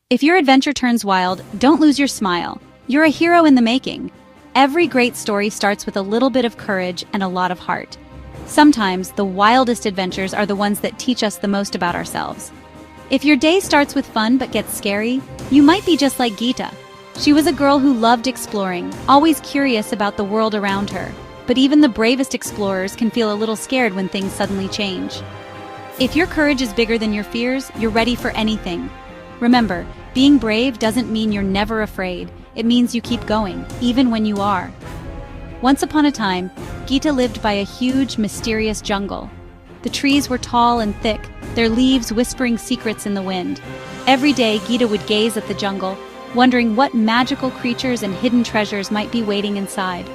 If your adventure turns wild, don't lose your smile. You're a hero in the making. Every great story starts with a little bit of courage and a lot of heart. Sometimes, the wildest adventures are the ones that teach us the most about ourselves. If your day starts with fun but gets scary, you might be just like Geeta. She was a girl who loved exploring, always curious about the world around her. But even the bravest explorers can feel a little scared when things suddenly change. If your courage is bigger than your fears, you're ready for anything. Remember, being brave doesn't mean you're never afraid. It means you keep going, even when you are. Once upon a time, Geeta lived by a huge, mysterious jungle. The trees were tall and thick, their leaves whispering secrets in the wind. Every day, Geeta would gaze at the jungle, wondering what magical creatures and hidden treasures might be waiting inside.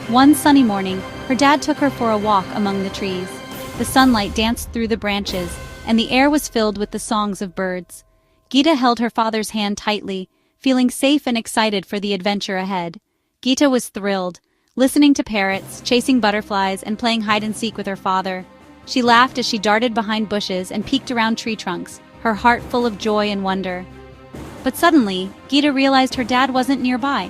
One sunny morning, her dad took her for a walk among the trees. The sunlight danced through the branches, and the air was filled with the songs of birds. Geeta held her father's hand tightly, feeling safe and excited for the adventure ahead. Geeta was thrilled, listening to parrots, chasing butterflies, and playing hide-and-seek with her father. She laughed as she darted behind bushes and peeked around tree trunks, her heart full of joy and wonder. But suddenly, Geeta realized her dad wasn't nearby.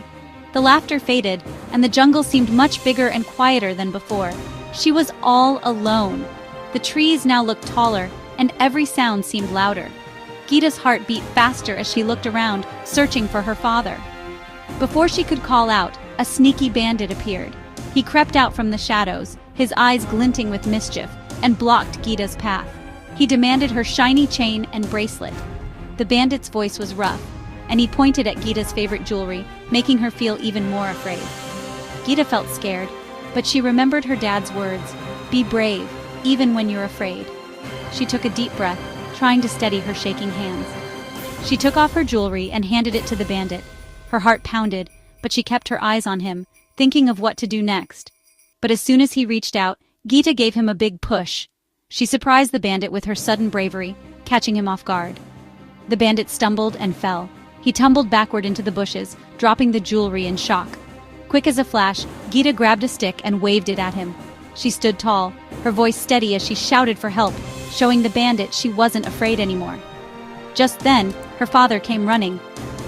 The laughter faded, and the jungle seemed much bigger and quieter than before. She was all alone. The trees now looked taller, and every sound seemed louder. Geeta's heart beat faster as she looked around, searching for her father. Before she could call out, a sneaky bandit appeared. He crept out from the shadows, his eyes glinting with mischief, and blocked Geeta's path. He demanded her shiny chain and bracelet. The bandit's voice was rough, and he pointed at Geeta's favorite jewelry, making her feel even more afraid. Geeta felt scared, but she remembered her dad's words, "Be brave, even when you're afraid." She took a deep breath, trying to steady her shaking hands. She took off her jewelry and handed it to the bandit. Her heart pounded, but she kept her eyes on him, thinking of what to do next. But as soon as he reached out, Geeta gave him a big push. She surprised the bandit with her sudden bravery, catching him off guard. The bandit stumbled and fell. He tumbled backward into the bushes, dropping the jewelry in shock. Quick as a flash, Geeta grabbed a stick and waved it at him. She stood tall, her voice steady as she shouted for help, showing the bandit she wasn't afraid anymore. Just then, her father came running.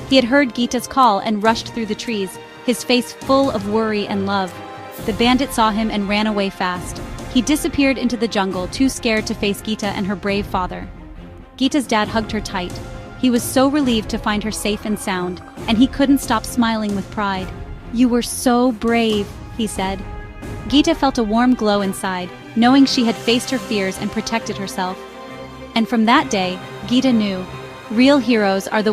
He had heard Geeta's call and rushed through the trees, his face full of worry and love. The bandit saw him and ran away fast. He disappeared into the jungle, too scared to face Geeta and her brave father. Geeta's dad hugged her tight. He was so relieved to find her safe and sound, and he couldn't stop smiling with pride. "You were so brave," he said. Geeta felt a warm glow inside, knowing she had faced her fears and protected herself. And from that day, Geeta knew, real heroes are the